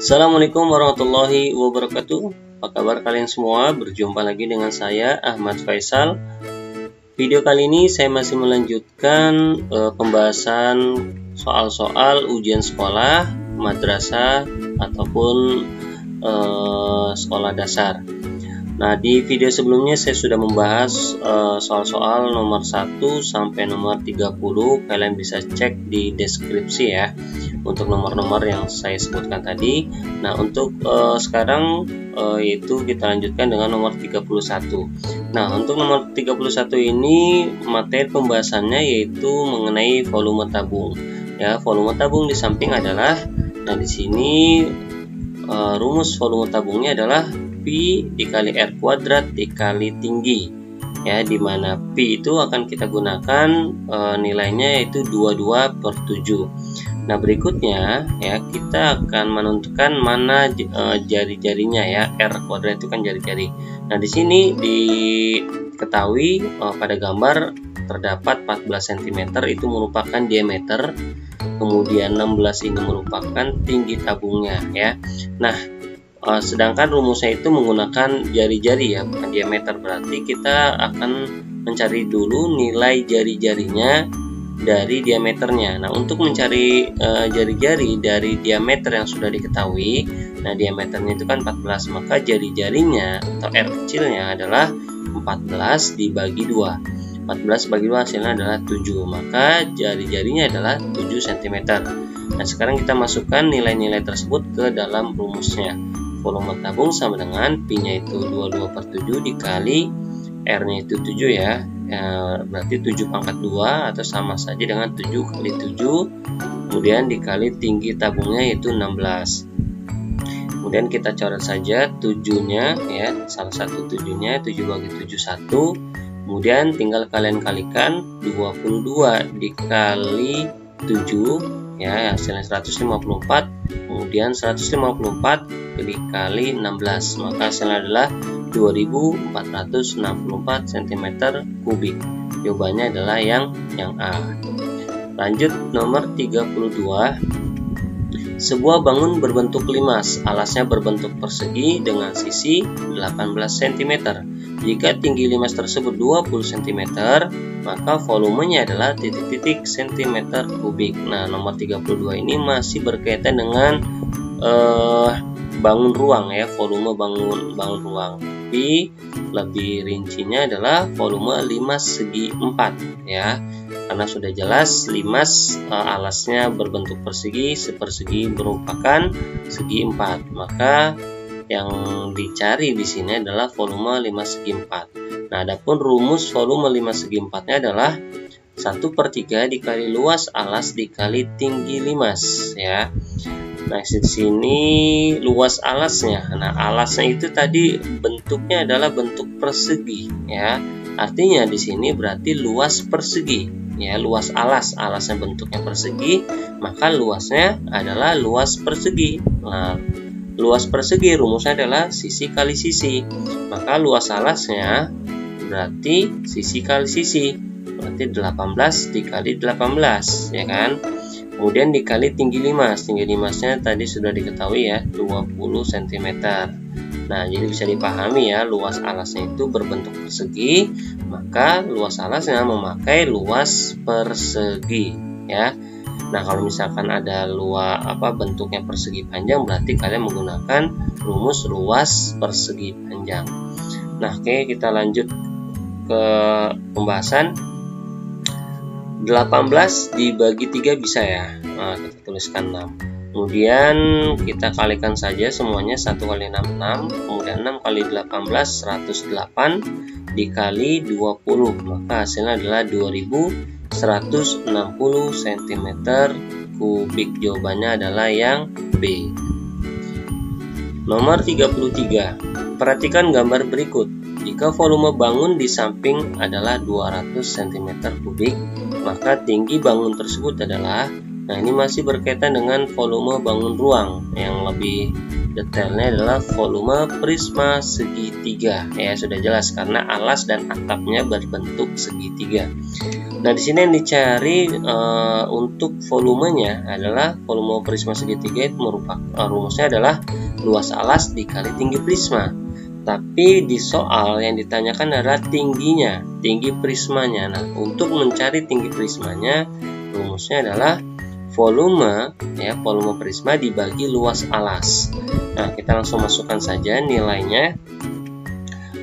Assalamualaikum warahmatullahi wabarakatuh. Apa kabar kalian semua? Berjumpa lagi dengan saya Ahmad Faisal. Video kali ini saya masih melanjutkan pembahasan soal-soal ujian sekolah, madrasah ataupun sekolah dasar. Nah, di video sebelumnya saya sudah membahas soal-soal nomor 1 sampai nomor 30. Kalian bisa cek di deskripsi ya untuk nomor-nomor yang saya sebutkan tadi. Nah, untuk sekarang yaitu kita lanjutkan dengan nomor 31. Nah, untuk nomor 31 ini materi pembahasannya yaitu mengenai volume tabung. Ya, volume tabung di samping adalah, nah di sini rumus volume tabungnya adalah Pi dikali R kuadrat dikali tinggi, ya, dimana Pi itu akan kita gunakan nilainya yaitu 22/7. Nah, berikutnya ya kita akan menentukan mana jari-jarinya ya. R kuadrat itu kan jari-jari. Nah, di sini diketahui pada gambar terdapat 14 cm itu merupakan diameter, kemudian 16 ini merupakan tinggi tabungnya ya. Nah, sedangkan rumusnya itu menggunakan jari-jari ya, bukan diameter. Berarti kita akan mencari dulu nilai jari-jarinya dari diameternya. Nah, untuk mencari jari-jari dari diameter yang sudah diketahui, nah diameternya itu kan 14, maka jari-jarinya atau R kecilnya adalah 14 dibagi 2. 14 bagi 2 hasilnya adalah 7, maka jari-jarinya adalah 7 cm. Nah, sekarang kita masukkan nilai-nilai tersebut ke dalam rumusnya. Volume tabung sama dengan Pi-nya itu 22/7 dikali R-nya itu 7 ya. Berarti 7 pangkat 2 atau sama saja dengan 7 kali 7, kemudian dikali tinggi tabungnya yaitu 16. Kemudian kita coret saja 7-nya ya, salah satu 7-nya, 7 bagi 7 1. Kemudian tinggal kalian kalikan 22 dikali 7 ya, hasilnya 154. Kemudian 154 dikali 16, maka hasilnya adalah 2464 cm3. Jawabannya adalah yang A. Lanjut nomor 32. Sebuah bangun berbentuk limas, alasnya berbentuk persegi dengan sisi 18 cm. Jika tinggi limas tersebut 20 cm, maka volumenya adalah titik-titik cm3. Nah, nomor 32 ini masih berkaitan dengan bangun ruang ya, volume bangun ruang. Tapi lebih rincinya adalah volume limas segi 4 ya. Karena sudah jelas limas alasnya berbentuk persegi, sepersegi merupakan segi 4. Maka yang dicari di sini adalah volume limas segi 4. Nah, adapun rumus volume limas segi 4-nya adalah 1/3 dikali luas alas dikali tinggi limas ya. Nah, di sini luas alasnya. Nah, alasnya itu tadi bentuknya adalah bentuk persegi ya. Artinya di sini berarti luas persegi ya, luas alasnya bentuknya persegi, maka luasnya adalah luas persegi. Nah, luas persegi rumusnya adalah sisi kali sisi. Maka luas alasnya berarti sisi kali sisi. Berarti 18 dikali 18 ya kan. Kemudian dikali tinggi limas. Tinggi limasnya tadi sudah diketahui ya, 20 cm. Nah, jadi bisa dipahami ya, luas alasnya itu berbentuk persegi, maka luas alasnya memakai luas persegi ya. Nah, kalau misalkan ada bentuknya persegi panjang, berarti kalian menggunakan rumus luas persegi panjang. Nah, oke, kita lanjut ke pembahasan. 18 dibagi 3 bisa ya. Nah, kita tuliskan 6. Kemudian kita kalikan saja semuanya. 1 kali 6 6, kemudian 6 kali 18 108 dikali 20, maka hasilnya adalah 2160 cm3. Jawabannya adalah yang B. Nomor 33. Perhatikan gambar berikut. Jika volume bangun di samping adalah 200 cm3, maka tinggi bangun tersebut adalah, nah ini masih berkaitan dengan volume bangun ruang yang lebih detailnya adalah volume prisma segitiga. Ya, sudah jelas karena alas dan atapnya berbentuk segitiga. Nah, di sini yang dicari untuk volumenya adalah volume prisma segitiga itu merupakan rumusnya adalah luas alas dikali tinggi prisma. Tapi di soal yang ditanyakan adalah tingginya, tinggi prismanya. Nah, untuk mencari tinggi prismanya, rumusnya adalah volume prisma dibagi luas alas. Nah, kita langsung masukkan saja nilainya.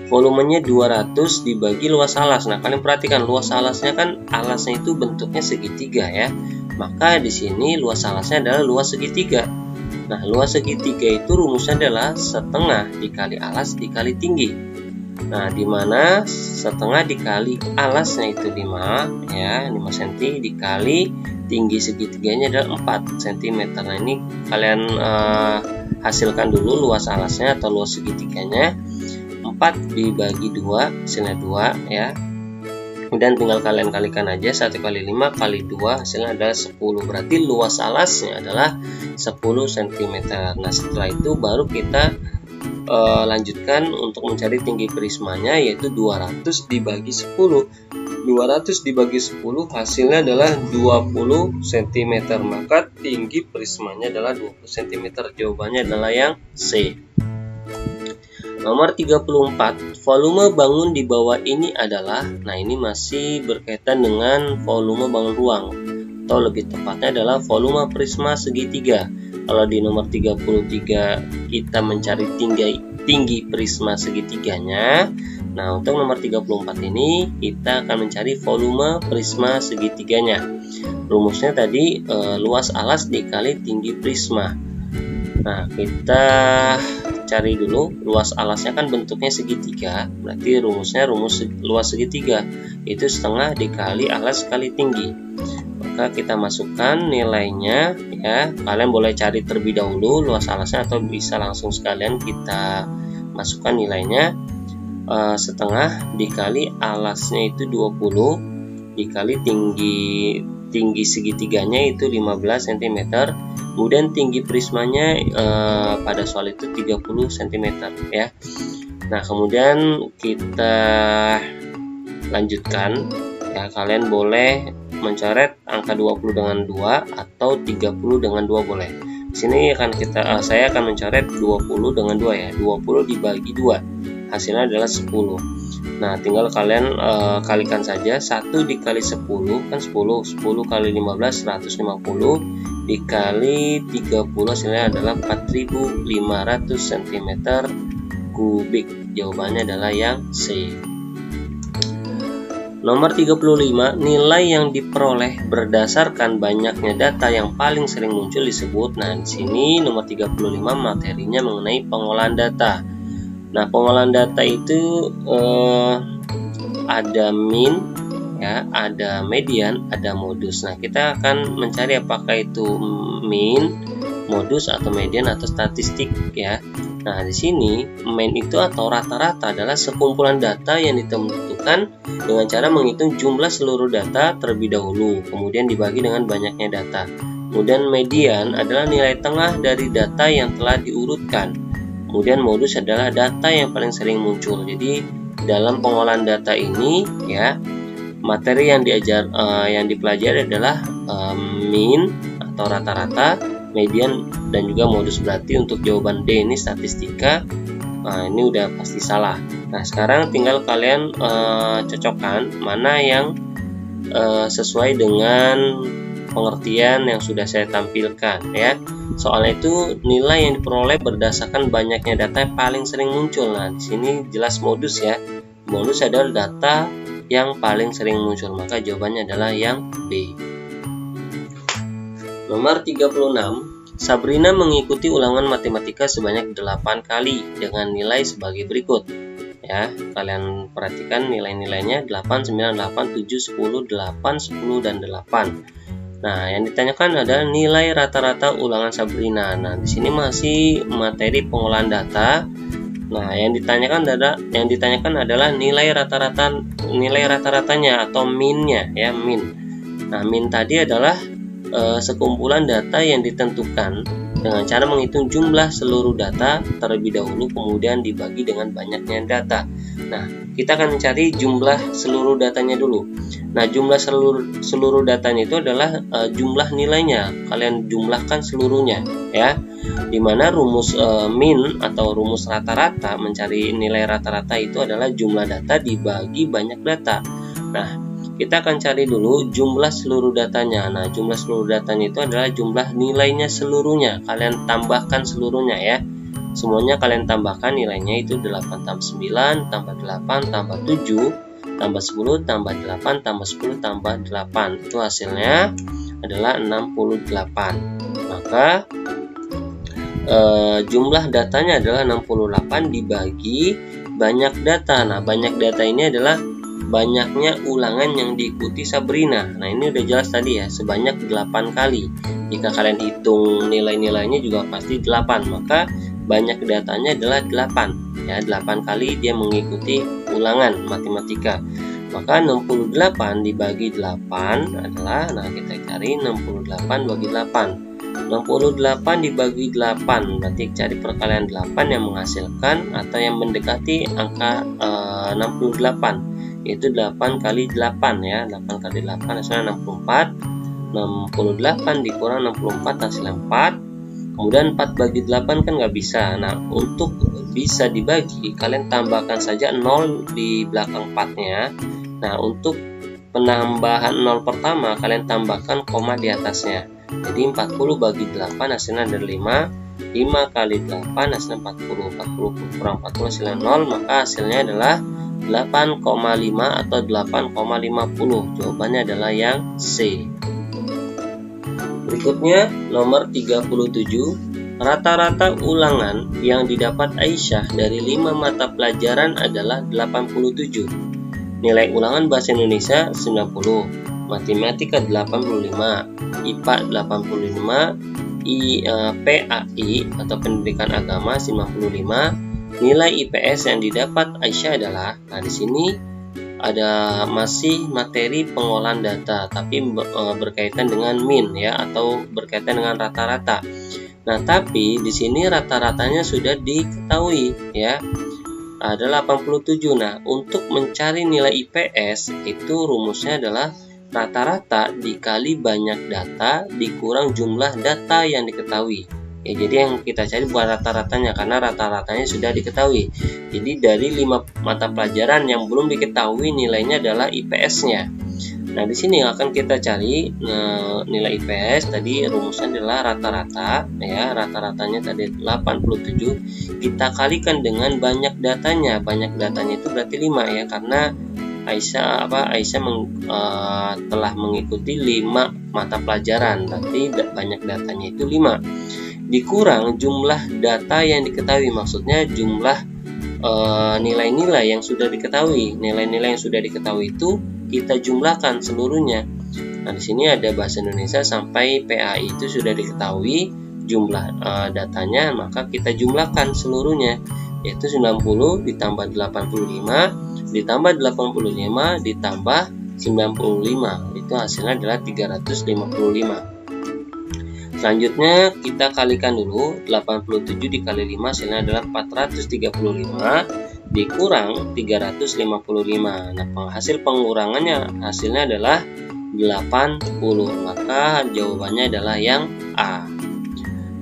Volumenya 200 dibagi luas alas. Nah, kalian perhatikan luas alasnya kan alasnya itu bentuknya segitiga ya. Maka di sini luas alasnya adalah luas segitiga. Nah, luas segitiga itu rumusnya adalah setengah dikali alas dikali tinggi. Nah, di mana setengah dikali alasnya itu 5 ya, 5 cm dikali tinggi segitiganya adalah 4 cm. Nah, ini kalian hasilkan dulu luas alasnya atau luas segitiganya. 4 dibagi 2 hasilnya 2 ya. Kemudian tinggal kalian kalikan aja, 1 kali 5 kali 2 hasilnya adalah 10. Berarti luas alasnya adalah 10 cm. Nah, setelah itu baru kita lanjutkan untuk mencari tinggi prismanya, yaitu 200 dibagi 10. 200 dibagi 10 hasilnya adalah 20 cm. Maka tinggi prismanya adalah 20 cm. Jawabannya adalah yang C. Nomor 34, volume bangun di bawah ini adalah, nah ini masih berkaitan dengan volume bangun ruang, atau lebih tepatnya adalah volume prisma segitiga. Kalau di nomor 33 kita mencari tinggi prisma segitiganya. Nah, untuk nomor 34 ini kita akan mencari volume prisma segitiganya. Rumusnya tadi luas alas dikali tinggi prisma. Nah, kita cari dulu luas alasnya kan bentuknya segitiga, berarti rumusnya rumus luas segitiga itu setengah dikali alas kali tinggi. Maka kita masukkan nilainya ya, kalian boleh cari terlebih dahulu luas alasnya atau bisa langsung sekalian kita masukkan nilainya. Setengah dikali alasnya itu 20 dikali tinggi segitiganya itu 15 cm. Kemudian tinggi prismanya pada soal itu 30 cm ya. Nah, kemudian kita lanjutkan ya, kalian boleh mencoret angka 20 dengan 2 atau 30 dengan 2 boleh. Di sini akan saya akan mencoret 20 dengan 2 ya. 20 dibagi 2 hasilnya adalah 10. Nah, tinggal kalian kalikan saja. 1 dikali 10 kan 10. 10 kali 15 150 dikali 30 hasilnya adalah 4500 cm kubik. Jawabannya adalah yang C. Nomor 35, nilai yang diperoleh berdasarkan banyaknya data yang paling sering muncul disebut. Nah, di sini nomor 35 materinya mengenai pengolahan data. Nah, pengolahan data itu ada min ya, ada median, ada modus. Nah, kita akan mencari apakah itu min, modus atau median atau statistik ya. Nah, di sini mean itu atau rata-rata adalah sekumpulan data yang ditentukan dengan cara menghitung jumlah seluruh data terlebih dahulu, kemudian dibagi dengan banyaknya data. Kemudian median adalah nilai tengah dari data yang telah diurutkan. Kemudian modus adalah data yang paling sering muncul. Jadi dalam pengolahan data ini ya, materi yang dipelajari adalah mean atau rata-rata, median dan juga modus. Berarti untuk jawaban D ini statistika. Nah, ini udah pasti salah. Nah, sekarang tinggal kalian cocokkan mana yang sesuai dengan pengertian yang sudah saya tampilkan ya. Soalnya itu nilai yang diperoleh berdasarkan banyaknya data yang paling sering muncul. Nah, di sini jelas modus ya. Modus adalah data yang paling sering muncul, maka jawabannya adalah yang B. Nomor 36, Sabrina mengikuti ulangan matematika sebanyak 8 kali dengan nilai sebagai berikut. Ya, kalian perhatikan nilai-nilainya 8, 9, 8, 7, 10, 8, 10, dan 8. Nah, yang ditanyakan adalah nilai rata-rata ulangan Sabrina. Nah, di sini masih materi pengolahan data. Nah, yang ditanyakan adalah nilai rata-ratanya atau min-nya ya, min. Nah, min tadi adalah sekumpulan data yang ditentukan dengan cara menghitung jumlah seluruh data terlebih dahulu, kemudian dibagi dengan banyaknya data. Nah, kita akan mencari jumlah seluruh datanya dulu. Nah, jumlah seluruh datanya itu adalah jumlah nilainya. Kalian jumlahkan seluruhnya, ya. Dimana rumus min atau rumus rata-rata mencari nilai rata-rata itu adalah jumlah data dibagi banyak data. Nah, kita akan cari dulu jumlah seluruh datanya. Nah, jumlah seluruh datanya itu adalah jumlah nilainya seluruhnya. Kalian tambahkan seluruhnya, ya. Semuanya kalian tambahkan, nilainya itu 8 tambah 9 tambah 8 tambah 7 tambah 10 tambah 8 tambah 10 tambah 8. Itu hasilnya adalah 68. Maka jumlah datanya adalah 68 dibagi banyak data. Nah, banyak data ini adalah banyaknya ulangan yang diikuti Sabrina. Nah, ini udah jelas tadi ya, sebanyak 8 kali. Jika kalian hitung nilai-nilainya juga pasti 8, maka banyak datanya adalah 8. Ya, 8 kali dia mengikuti ulangan matematika. Maka 68 dibagi 8 adalah, nah kita cari 68 bagi 8. 68 dibagi 8, berarti cari perkalian 8 yang menghasilkan atau yang mendekati angka 68. Yaitu 8 kali 8 ya, 8 kali 8 hasilnya 64. 68 dikurang 64 hasilnya 4. Kemudian 4 bagi 8 kan nggak bisa. Nah, untuk bisa dibagi, kalian tambahkan saja 0 di belakang 4-nya. Nah, untuk penambahan 0 pertama, kalian tambahkan koma di atasnya. Jadi 40 bagi 8 hasilnya ada 5. 5 kali 8 hasilnya 40. 40 kurang 40 hasilnya 0, maka hasilnya adalah 8,5 atau 8,50. Jawabannya adalah yang C. Berikutnya nomor 37. Rata-rata ulangan yang didapat Aisyah dari 5 mata pelajaran adalah 87. Nilai ulangan bahasa Indonesia 90, matematika 85, IPA 85, PAI atau pendidikan agama 55. Nilai IPS yang didapat Aisyah adalah, nah di sini ada masih materi pengolahan data, tapi berkaitan dengan min ya, atau berkaitan dengan rata-rata. Nah, tapi di sini rata-ratanya sudah diketahui ya, ada 87. Nah, untuk mencari nilai IPS itu rumusnya adalah rata-rata dikali banyak data dikurang jumlah data yang diketahui. Ya, jadi yang kita cari bukan rata-ratanya, karena rata-ratanya sudah diketahui. Jadi dari 5 mata pelajaran yang belum diketahui nilainya adalah IPS-nya. Nah, di sini akan kita cari nilai IPS. Tadi rumusnya adalah rata-rata ya, rata-ratanya tadi 87 kita kalikan dengan banyak datanya. Banyak datanya itu berarti 5 ya, karena Aisyah telah mengikuti 5 mata pelajaran, berarti banyak datanya itu 5. Dikurang jumlah data yang diketahui, maksudnya jumlah nilai-nilai yang sudah diketahui. Nilai-nilai yang sudah diketahui itu kita jumlahkan seluruhnya. Nah, di sini ada bahasa Indonesia sampai PAI itu sudah diketahui jumlah datanya, maka kita jumlahkan seluruhnya, yaitu 90 ditambah 85 ditambah 85 ditambah 95, itu hasilnya adalah 355. Selanjutnya kita kalikan dulu, 87 dikali 5 hasilnya adalah 435 dikurang 355. Nah, hasil pengurangannya hasilnya adalah 80, maka jawabannya adalah yang A.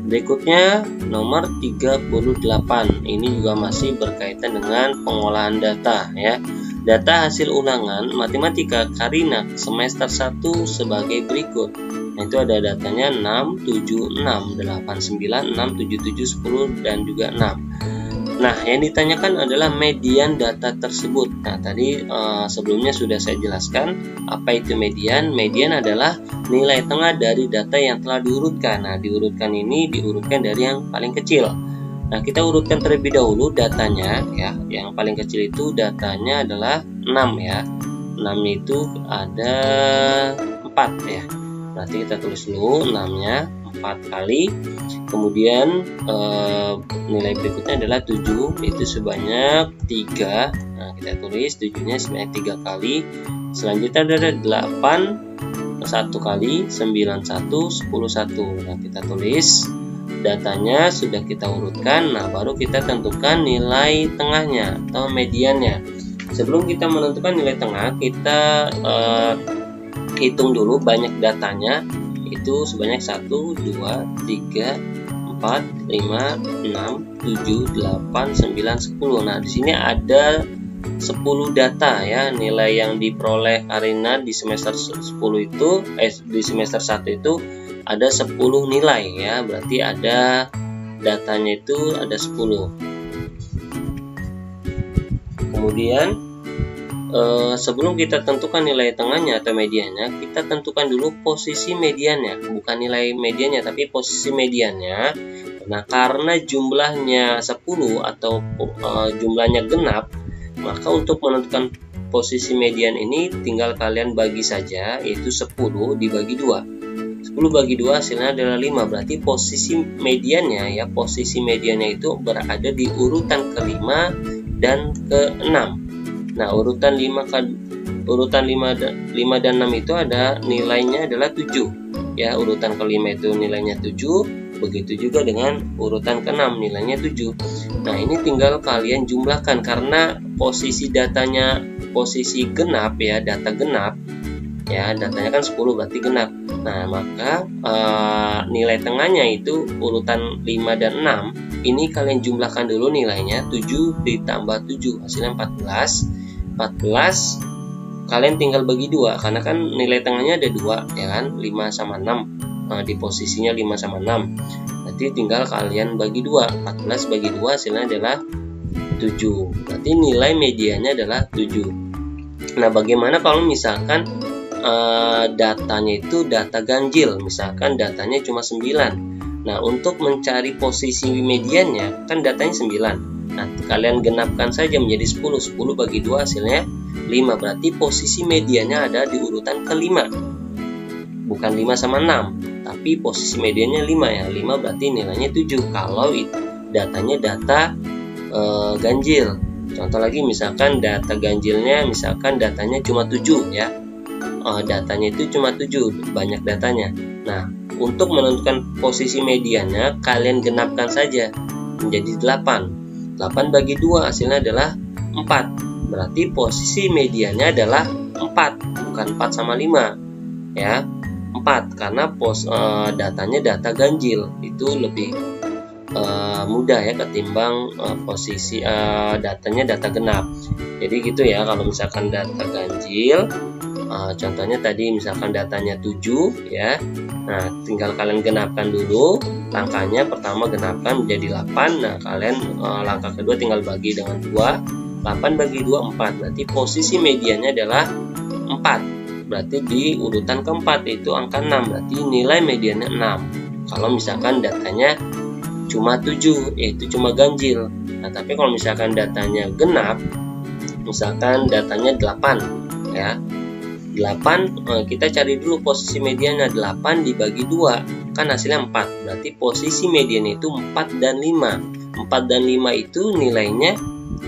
Berikutnya nomor 38. Ini juga masih berkaitan dengan pengolahan data ya. Data hasil ulangan matematika Karina semester 1 sebagai berikut. Nah, itu ada datanya 6, 7, 6, 8, 9, 6, 7, 7, 10, dan juga 6. Nah, yang ditanyakan adalah median data tersebut. Nah, tadi sebelumnya sudah saya jelaskan apa itu median. Median adalah nilai tengah dari data yang telah diurutkan. Nah, diurutkan ini diurutkan dari yang paling kecil. Nah, kita urutkan terlebih dahulu datanya ya. Yang paling kecil itu datanya adalah 6 ya. 6 itu ada 4 ya. Berarti kita tulis dulu 6-nya 4 kali. Kemudian nilai berikutnya adalah 7, itu sebanyak 3. Nah, kita tulis 7-nya sebanyak 3 kali. Selanjutnya ada 8 1 kali 91 10 1. Nah, kita tulis datanya, sudah kita urutkan. Nah, baru kita tentukan nilai tengahnya atau mediannya. Sebelum kita menentukan nilai tengah, kita hitung dulu banyak datanya. Itu sebanyak 1 2 3 4 5 6 7 8 9 10. Nah, di sini ada 10 data ya, nilai yang diperoleh Arina di semester 10 itu di semester 1 itu ada 10 nilai ya, berarti ada datanya itu ada 10. Kemudian sebelum kita tentukan nilai tengahnya atau mediannya, kita tentukan dulu posisi mediannya, bukan nilai mediannya tapi posisi mediannya. Nah, karena jumlahnya 10 atau jumlahnya genap, maka untuk menentukan posisi median ini tinggal kalian bagi saja, yaitu 10 dibagi 2. 10 bagi 2 hasilnya adalah 5, berarti posisi mediannya ya, posisi mediannya itu berada di urutan ke-5 dan ke-6. Nah, urutan 5 dan 6 itu ada nilainya adalah 7. Ya, urutan ke-5 itu nilainya 7. Begitu juga dengan urutan ke-6 nilainya 7. Nah, ini tinggal kalian jumlahkan karena posisi datanya posisi genap ya, data genap ya, datanya kan 10 berarti genap. Nah, maka nilai tengahnya itu urutan 5 dan 6 ini kalian jumlahkan dulu nilainya. 7 ditambah 7 hasilnya 14. 14 kalian tinggal bagi 2 karena kan nilai tengahnya ada 2 ya kan, 5 sama 6. Di posisinya 5 sama 6, berarti tinggal kalian bagi 2. 14 bagi 2 hasilnya adalah 7, berarti nilai medianya adalah 7. Nah, bagaimana kalau misalkan datanya itu data ganjil, misalkan datanya cuma 9. Nah, untuk mencari posisi mediannya kan datanya 9. Nah, kalian genapkan saja menjadi 10. 10 bagi 2 hasilnya 5, berarti posisi mediannya ada di urutan ke-5, bukan 5 sama 6, tapi posisi mediannya 5 ya. 5 berarti nilainya 7 kalau datanya data ganjil. Contoh lagi, misalkan data ganjilnya, misalkan datanya cuma 7 ya, datanya itu cuma 7, banyak datanya. Nah, untuk menentukan posisi mediannya kalian genapkan saja menjadi 8. 8 bagi 2 hasilnya adalah 4, berarti posisi mediannya adalah 4, bukan 4 sama 5 ya, 4 karena datanya data ganjil, itu lebih mudah ya ketimbang posisi datanya data genap. Jadi gitu ya, kalau misalkan data ganjil, contohnya tadi misalkan datanya 7 ya. Nah, tinggal kalian genapkan dulu langkahnya. Pertama genapkan menjadi 8. Nah, kalian langkah kedua tinggal bagi dengan 2. 8 bagi 2 4, berarti posisi mediannya adalah 4. Berarti di urutan keempat itu angka 6, berarti nilai mediannya 6. Kalau misalkan datanya cuma 7, yaitu cuma ganjil. Nah, tapi kalau misalkan datanya genap, misalkan datanya 8 ya, 8 kita cari dulu posisi mediannya. 8 dibagi 2 kan hasilnya 4, berarti posisi mediannya itu 4 dan 5. 4 dan 5 itu nilainya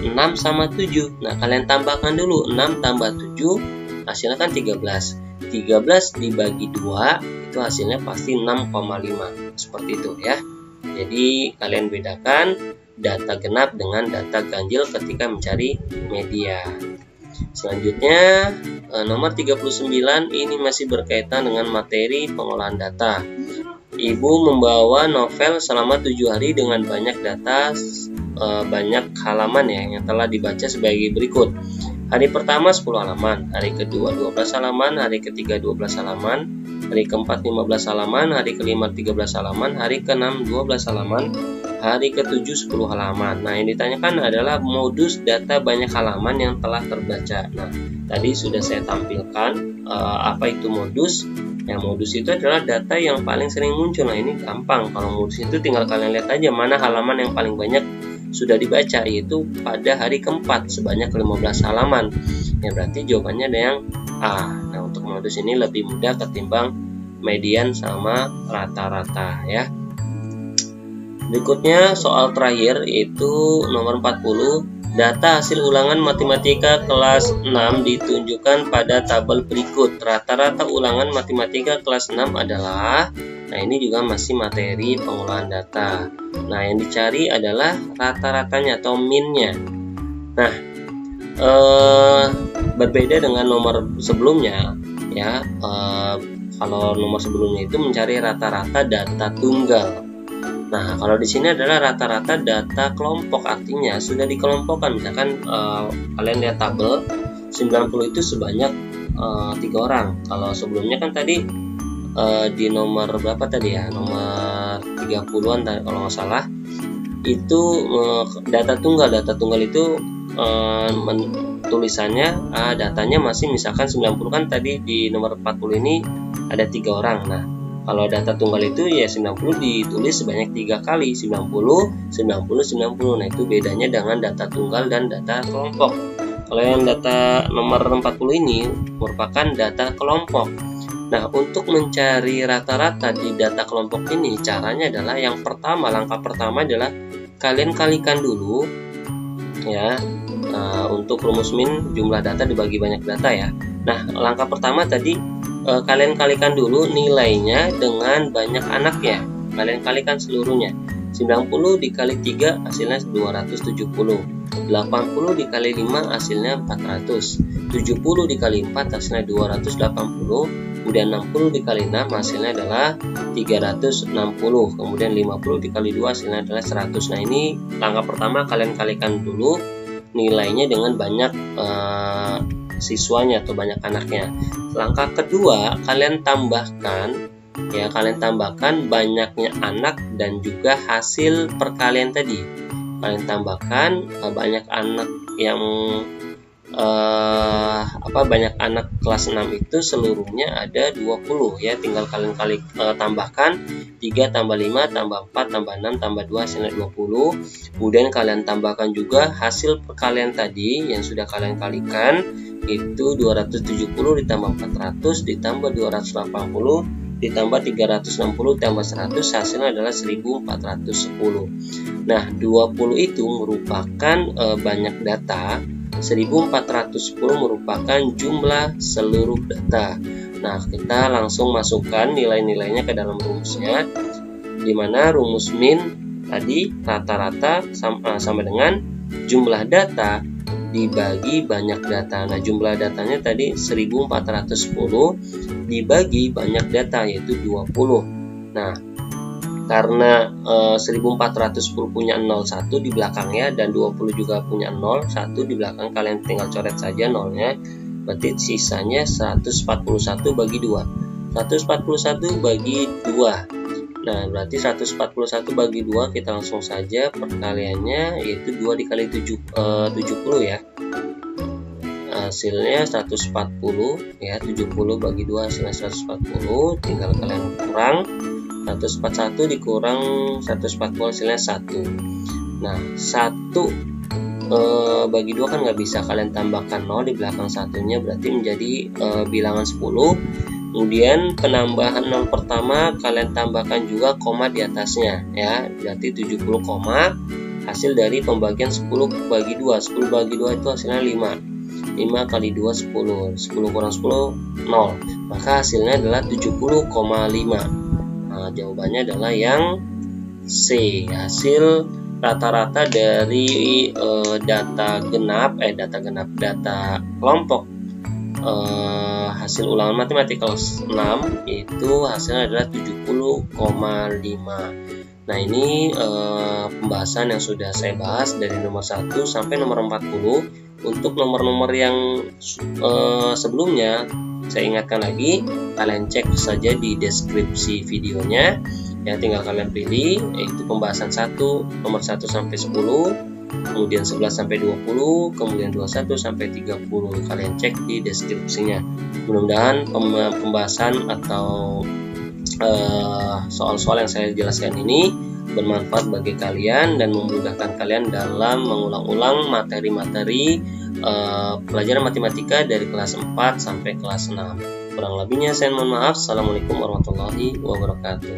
6 sama 7. Nah, kalian tambahkan dulu 6 tambah 7 hasilnya kan 13. 13 dibagi 2 itu hasilnya pasti 6,5. Seperti itu ya. Jadi kalian bedakan data genap dengan data ganjil ketika mencari media. Selanjutnya nomor 39 ini masih berkaitan dengan materi pengolahan data. Ibu membawa novel selama 7 hari dengan banyak data, banyak halaman ya yang telah dibaca sebagai berikut. Hari pertama 10 halaman, hari kedua 12 halaman, hari ketiga 12 halaman, hari keempat 15 halaman, hari kelima 13 halaman, hari keenam 12 halaman, hari ketujuh 10 halaman. Nah, yang ditanyakan adalah modus data banyak halaman yang telah terbaca. Nah, tadi sudah saya tampilkan apa itu modus. Yang modus itu adalah data yang paling sering muncul. Nah, ini gampang. Kalau modus itu tinggal kalian lihat aja mana halaman yang paling banyak sudah dibaca, yaitu pada hari keempat sebanyak 15 halaman. Ya, berarti jawabannya ada yang A. Nah, untuk modus ini lebih mudah ketimbang median sama rata-rata ya. Berikutnya soal terakhir yaitu nomor 40. Data hasil ulangan matematika kelas 6 ditunjukkan pada tabel berikut. Rata-rata ulangan matematika kelas 6 adalah, nah ini juga masih materi pengolahan data. Nah, yang dicari adalah rata-ratanya atau min-nya. Nah, berbeda dengan nomor sebelumnya ya. Kalau nomor sebelumnya itu mencari rata-rata data tunggal. Nah, kalau di sini adalah rata-rata data kelompok, artinya sudah dikelompokkan. Misalkan kalian lihat tabel 90 itu sebanyak 3 orang. Kalau sebelumnya kan tadi di nomor berapa tadi ya? Nomor 30-an kalau nggak salah. Itu data tunggal. Data tunggal itu tulisannya datanya masih misalkan 90 kan tadi di nomor 40 ini ada 3 orang. Nah, kalau data tunggal itu ya 90 ditulis sebanyak 3 kali, 90, 90, 90. Nah, itu bedanya dengan data tunggal dan data kelompok. Kalau yang data nomor 40 ini merupakan data kelompok. Nah, untuk mencari rata-rata di data kelompok ini, caranya adalah yang pertama, langkah pertama adalah kalian kalikan dulu ya. Untuk rumus min jumlah data dibagi banyak data ya. Nah, langkah pertama tadi kalian kalikan dulu nilainya dengan banyak anaknya. Kalian kalikan seluruhnya. 90 dikali 3 hasilnya 270. 80 dikali 5 hasilnya 400. 70 dikali 4 hasilnya 280. Kemudian 60 dikali 6 hasilnya adalah 360. Kemudian 50 dikali 2 hasilnya adalah 100. Nah, ini langkah pertama, kalian kalikan dulu nilainya dengan banyak siswanya atau banyak anaknya. Langkah kedua, kalian tambahkan banyaknya anak dan juga hasil perkalian tadi. Kalian tambahkan banyak anak yang banyak anak kelas 6 itu seluruhnya ada 20 ya. Tinggal kalian tambahkan 3 tambah 5 tambah 4 tambah 6 tambah 2 hasilnya 20. Kemudian kalian tambahkan juga hasil perkalian tadi yang sudah kalian kalikan, itu 270 ditambah 400 ditambah 280 ditambah 360 ditambah 100, hasilnya adalah 1410. Nah, 20 itu merupakan banyak data, 1410 merupakan jumlah seluruh data. Nah, kita langsung masukkan nilai-nilainya ke dalam rumusnya, di mana rumus min tadi rata-rata sama dengan jumlah data dibagi banyak data. Nah, jumlah datanya tadi 1410 dibagi banyak data, yaitu 20. Nah, karena 1410 punya 0 1 di belakangnya dan 20 juga punya 0 1 di belakang, kalian tinggal coret saja nolnya. Berarti sisanya 141 bagi 2. 141 bagi 2. Nah, berarti 141 bagi 2, kita langsung saja perkaliannya, yaitu 2 dikali 70 ya. Hasilnya 140 ya. 70 bagi 2 hasilnya 140. Tinggal kalian kurang. 141 dikurang 140 hasilnya 1. Nah, 1 bagi 2 kan nggak bisa, kalian tambahkan 0 di belakang satunya, berarti menjadi bilangan 10. Kemudian penambahan 0 pertama kalian tambahkan juga koma di atasnya ya, berarti 70 koma. Hasil dari pembagian 10 bagi 2, 10 bagi 2 itu hasilnya 5. 5 kali 2 10, 10 kurang 10 0, maka hasilnya adalah 70,5. Nah, jawabannya adalah yang C. Hasil rata-rata dari data kelompok hasil ulangan matematika kelas 6 itu hasilnya adalah 70,5. Nah, ini pembahasan yang sudah saya bahas dari nomor 1 sampai nomor 40. Untuk nomor-nomor yang sebelumnya, saya ingatkan lagi, kalian cek saja di deskripsi videonya ya, tinggal kalian pilih, yaitu pembahasan 1 nomor 1 sampai 10, kemudian 11 sampai 20, kemudian 21 sampai 30. Kalian cek di deskripsinya. Mudah-mudahan pembahasan atau soal-soal yang saya jelaskan ini bermanfaat bagi kalian dan memudahkan kalian dalam mengulang-ulang materi-materi pelajaran matematika dari kelas 4 sampai kelas 6. Kurang lebihnya saya mohon maaf. Assalamualaikum warahmatullahi wabarakatuh.